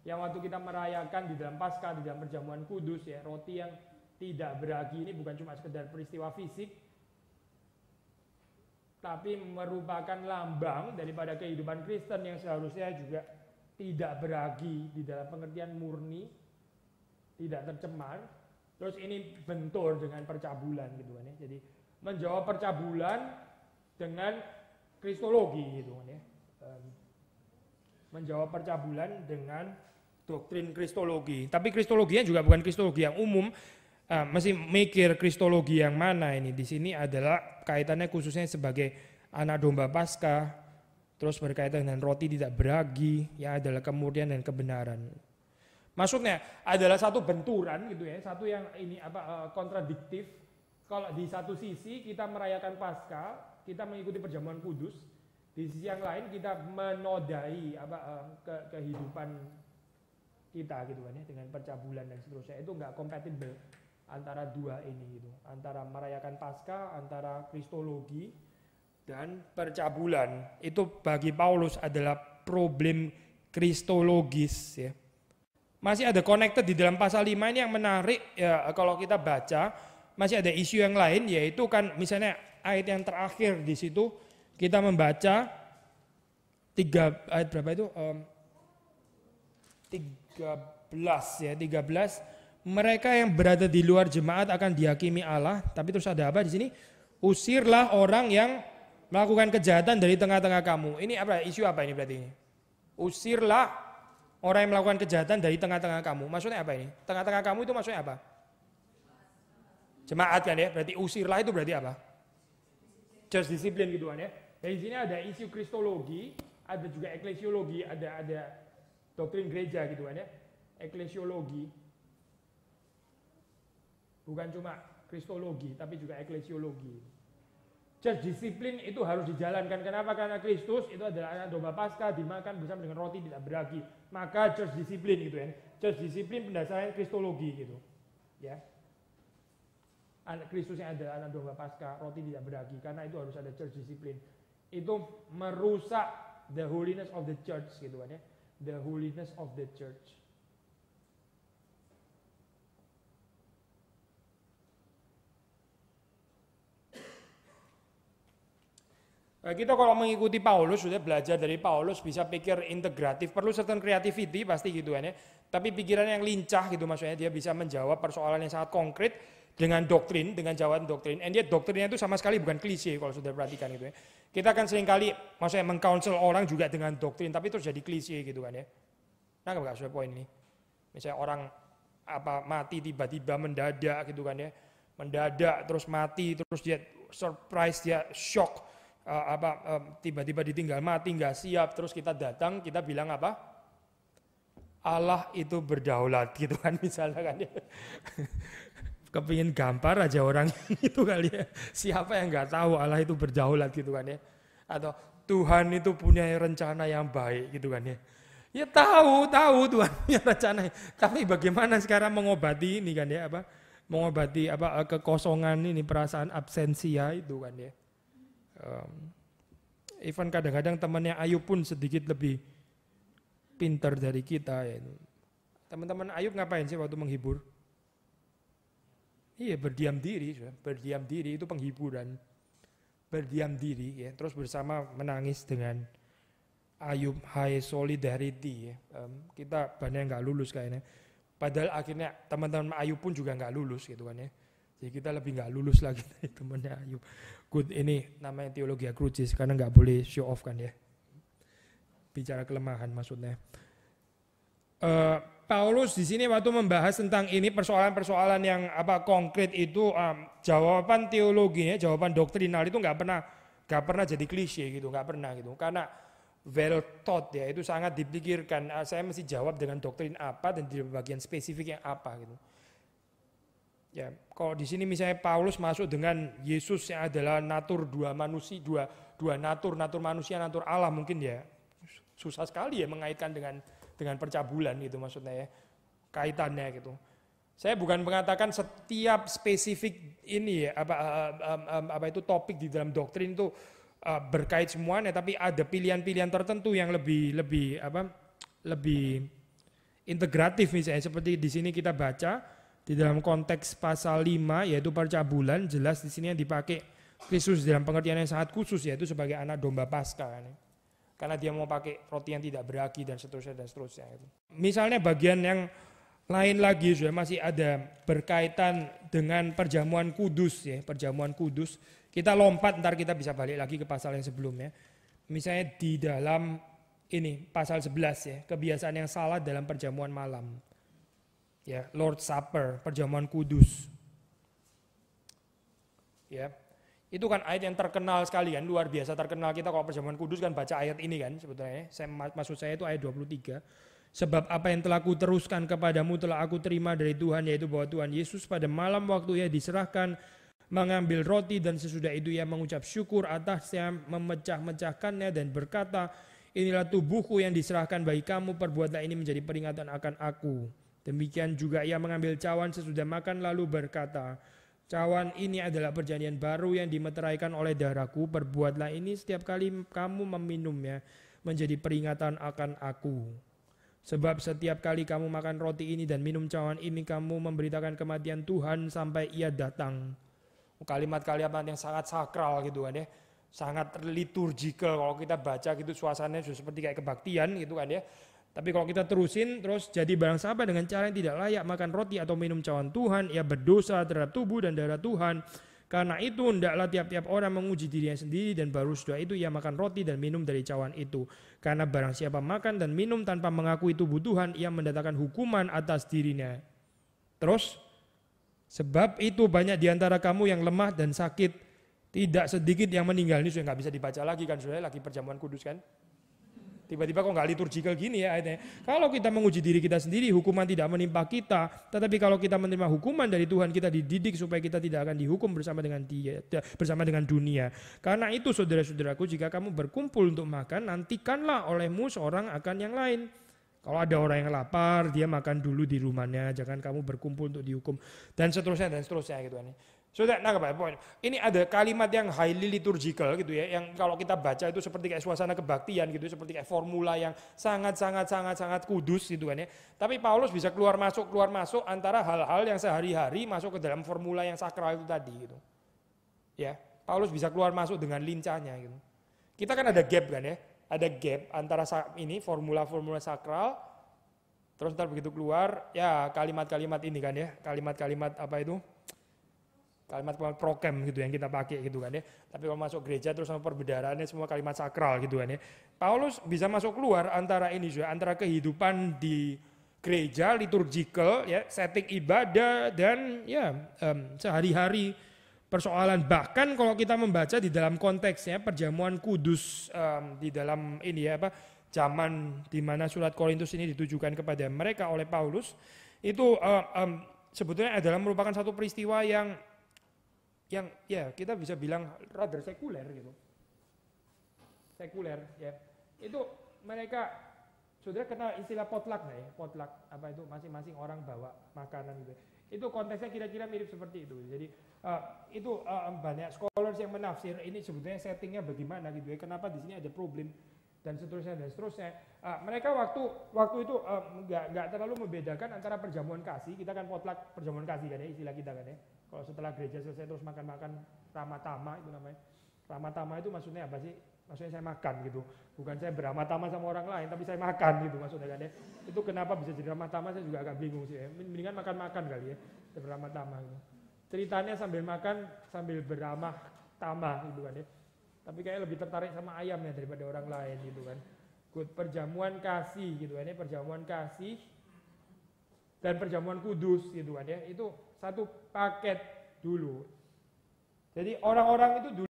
Yang waktu kita merayakan di dalam Paskah, di dalam perjamuan kudus ya, roti yang tidak beragi ini bukan cuma sekedar peristiwa fisik, tapi merupakan lambang daripada kehidupan Kristen yang seharusnya juga tidak beragi di dalam pengertian murni, tidak tercemar. Terus ini bentur dengan percabulan gitu kan ya. Jadi menjawab percabulan dengan kristologi gitu kan ya. Menjawab percabulan dengan doktrin kristologi. Tapi kristologinya juga bukan kristologi yang umum. Mesti mikir kristologi yang mana ini. Di sini adalah kaitannya khususnya sebagai anak domba Paskah, terus berkaitan dengan roti tidak beragi, yang adalah kemurnian dan kebenaran. Maksudnya adalah satu benturan gitu ya, satu yang ini kontradiktif. Kalau di satu sisi kita merayakan Paskah, kita mengikuti perjamuan kudus, di sisi yang lain kita menodai kehidupan kita gitu kan ya, dengan percabulan dan seterusnya. Itu enggak kompatibel antara dua ini gitu, antara merayakan Paskah, antara kristologi dan percabulan. Itu bagi Paulus adalah problem kristologis ya. Masih ada connected di dalam pasal 5 ini yang menarik ya, kalau kita baca masih ada isu yang lain, yaitu kan misalnya ayat yang terakhir di situ kita membaca 3 ayat berapa itu 13 ya, 13, mereka yang berada di luar jemaat akan dihakimi Allah. Tapi terus ada apa di sini? Usirlah orang yang melakukan kejahatan dari tengah-tengah kamu. Ini apa? Isu apa ini berarti ini? Usirlah orang yang melakukan kejahatan dari tengah-tengah kamu. Maksudnya apa ini? Tengah-tengah kamu itu maksudnya apa? Jemaat kan ya? Berarti usirlah itu berarti apa? Church discipline gitu kan ya. Di sini ada isu kristologi, ada juga eklesiologi, ada doktrin gereja gitu kan ya. Eklesiologi. Bukan cuma kristologi, tapi juga eklesiologi. Church disiplin itu harus dijalankan. Kenapa? Karena Kristus itu adalah anak domba Paskah, dimakan bersama dengan roti tidak beragi. Maka church disiplin gitu ya. Church disiplin pendasarnya kristologi gitu. Ya. Anak Kristus yang adalah anak domba Paskah, roti tidak beragi. Karena itu harus ada church disiplin. Itu merusak the holiness of the church gitu kan ya. The holiness of the church. Kita kalau mengikuti Paulus, sudah belajar dari Paulus, bisa pikir integratif, perlu certain creativity pasti gitu kan ya. Tapi pikiran yang lincah gitu, maksudnya dia bisa menjawab persoalan yang sangat konkret dengan doktrin, dengan jawaban doktrin. And yet doktrinnya itu sama sekali bukan klise kalau sudah perhatikan gitu ya. Kita kan seringkali maksudnya meng-counsel orang juga dengan doktrin, tapi itu jadi klise gitu kan ya. Nah enggak sudah poin ini. Misalnya orang mati tiba-tiba mendadak gitu kan ya. Mendadak terus mati, terus dia surprise, dia shock. Tiba-tiba ditinggal mati, nggak siap, terus kita datang, kita bilang apa? Allah itu berdaulat gitu kan misalnya kan ya. Kepingin gampar aja orang itu kali ya. Siapa yang nggak tahu Allah itu berdaulat gitu kan ya. Atau Tuhan itu punya rencana yang baik gitu kan ya. Ya tahu Tuhan punya rencana. Tapi bagaimana sekarang mengobati ini kan ya, mengobati kekosongan ini, perasaan absensia itu kan ya. Even kadang-kadang temannya Ayub pun sedikit lebih pintar dari kita ya. Teman-teman Ayub ngapain sih waktu menghibur? Iya, berdiam diri itu penghiburan. Berdiam diri ya, terus bersama menangis dengan Ayub, high solidarity ya. Kita banyak yang nggak lulus kayaknya. Padahal akhirnya teman-teman Ayub pun juga nggak lulus gitu kan ya. Jadi kita lebih nggak lulus lagi dari temannya Ayub. Good, ini namanya teologi akrucis karena nggak boleh show off kan ya. Bicara kelemahan maksudnya. Paulus di sini waktu membahas tentang ini persoalan-persoalan yang konkret itu jawaban teologinya, jawaban doktrinal itu nggak pernah jadi klise gitu, nggak pernah gitu. Karena well thought ya, itu sangat dipikirkan. Saya mesti jawab dengan doktrin apa dan di bagian spesifik yang apa gitu. Ya, kalau di sini misalnya Paulus masuk dengan Yesus yang adalah natur dua manusia, dua natur manusia, natur Allah, mungkin ya susah sekali ya mengaitkan dengan percabulan gitu maksudnya ya, kaitannya gitu. Saya bukan mengatakan setiap spesifik ini ya itu topik di dalam doktrin itu berkait semuanya, tapi ada pilihan-pilihan tertentu yang lebih integratif misalnya, seperti di sini kita baca di dalam konteks pasal 5 yaitu percabulan, jelas di sini yang dipakai Kristus dalam pengertian yang sangat khusus yaitu sebagai anak domba Paskah kan. Karena dia mau pakai roti yang tidak beragi dan seterusnya dan seterusnya. Misalnya bagian yang lain lagi sudah masih ada berkaitan dengan perjamuan kudus ya, perjamuan kudus. Kita lompat ntar kita bisa balik lagi ke pasal yang sebelumnya. Misalnya di dalam ini pasal 11 ya, kebiasaan yang salah dalam perjamuan malam. Ya, Lord Supper, perjamuan kudus. Ya. Itu kan ayat yang terkenal sekali kan, luar biasa terkenal kita kalau perjamuan kudus kan baca ayat ini kan sebetulnya. Maksud saya itu ayat 23. Sebab apa yang telah kuteruskan kepadamu telah aku terima dari Tuhan, yaitu bahwa Tuhan Yesus pada malam waktu ia diserahkan mengambil roti dan sesudah itu ia mengucap syukur atasnya, memecah-mecahkannya dan berkata, inilah tubuhku yang diserahkan bagi kamu, perbuatlah ini menjadi peringatan akan aku. Demikian juga ia mengambil cawan sesudah makan lalu berkata, cawan ini adalah perjanjian baru yang dimeteraikan oleh darahku, perbuatlah ini setiap kali kamu meminumnya menjadi peringatan akan aku. Sebab setiap kali kamu makan roti ini dan minum cawan ini, kamu memberitakan kematian Tuhan sampai ia datang. Kalimat-kalimat yang sangat sakral gitu kan ya. Sangat liturgical kalau kita baca gitu, suasananya sudah seperti kayak kebaktian gitu kan ya. Tapi kalau kita terusin terus, jadi barang siapa dengan cara yang tidak layak makan roti atau minum cawan Tuhan, ia berdosa terhadap tubuh dan darah Tuhan. Karena itu hendaklah tiap-tiap orang menguji dirinya sendiri dan baru sudah itu ia makan roti dan minum dari cawan itu. Karena barang siapa makan dan minum tanpa mengakui tubuh Tuhan, ia mendatangkan hukuman atas dirinya. Terus, sebab itu banyak di antara kamu yang lemah dan sakit, tidak sedikit yang meninggal. Ini sudah nggak bisa dibaca lagi kan, sudah lagi perjamuan kudus kan. Tiba-tiba kok nggak liturgikal gini ya ayatnya. Kalau kita menguji diri kita sendiri, hukuman tidak menimpa kita. Tetapi kalau kita menerima hukuman dari Tuhan, kita dididik supaya kita tidak akan dihukum bersama dengan dia, bersama dengan dunia. Karena itu saudara-saudaraku, jika kamu berkumpul untuk makan, nantikanlah olehmu seorang akan yang lain. Kalau ada orang yang lapar, dia makan dulu di rumahnya. Jangan kamu berkumpul untuk dihukum. Dan seterusnya gitu kan. Sudah, nah poin. Ini ada kalimat yang highly liturgical gitu ya, yang kalau kita baca itu seperti kayak suasana kebaktian gitu, seperti kayak formula yang sangat kudus gitu kan ya. Tapi Paulus bisa keluar masuk antara hal-hal yang sehari-hari masuk ke dalam formula yang sakral itu tadi gitu. Ya, Paulus bisa keluar masuk dengan lincahnya gitu. Kita kan ada gap kan ya, ada gap antara ini formula-formula sakral, terus ntar begitu keluar ya kalimat-kalimat ini kan ya, kalimat-kalimat apa itu? Kalimat prokem gitu yang kita pakai gitu kan ya. Tapi kalau masuk gereja terus sama perbedaraannya semua kalimat sakral gitu kan ya. Paulus bisa masuk keluar antara ini juga, antara kehidupan di gereja liturgical ya, setting ibadah dan ya sehari-hari persoalan. Bahkan kalau kita membaca di dalam konteksnya perjamuan kudus di dalam ini ya zaman di mana surat Korintus ini ditujukan kepada mereka oleh Paulus, itu sebetulnya adalah merupakan satu peristiwa yang ya kita bisa bilang rather sekuler gitu. Sekuler ya. Itu mereka, saudara kenal istilah potluck nggak ya? Potluck apa itu, masing-masing orang bawa makanan gitu. Itu konteksnya kira-kira mirip seperti itu. Jadi itu banyak scholars yang menafsir ini sebetulnya settingnya bagaimana gitu ya. Kenapa di sini ada problem dan seterusnya dan seterusnya. Mereka waktu itu nggak terlalu membedakan antara perjamuan kasih. Kita kan potluck perjamuan kasih kan ya, istilah kita kan ya. Kalau setelah gereja selesai terus makan-makan ramatama itu namanya. Ramatama itu maksudnya apa sih? Maksudnya saya makan gitu. Bukan saya beramah-tamah sama orang lain, tapi saya makan gitu maksudnya kan ya. Itu kenapa bisa jadi ramah-tamah saya juga agak bingung sih ya. Mendingan makan-makan kali ya, beramah-tamah gitu. Ceritanya sambil makan, sambil beramah-tamah gitu kan ya. Tapi kayak lebih tertarik sama ayamnya daripada orang lain gitu kan. Good, perjamuan kasih gitu kan ya, perjamuan kasih dan perjamuan kudus gitu kan ya. Itu satu paket dulu. Jadi orang-orang itu dulu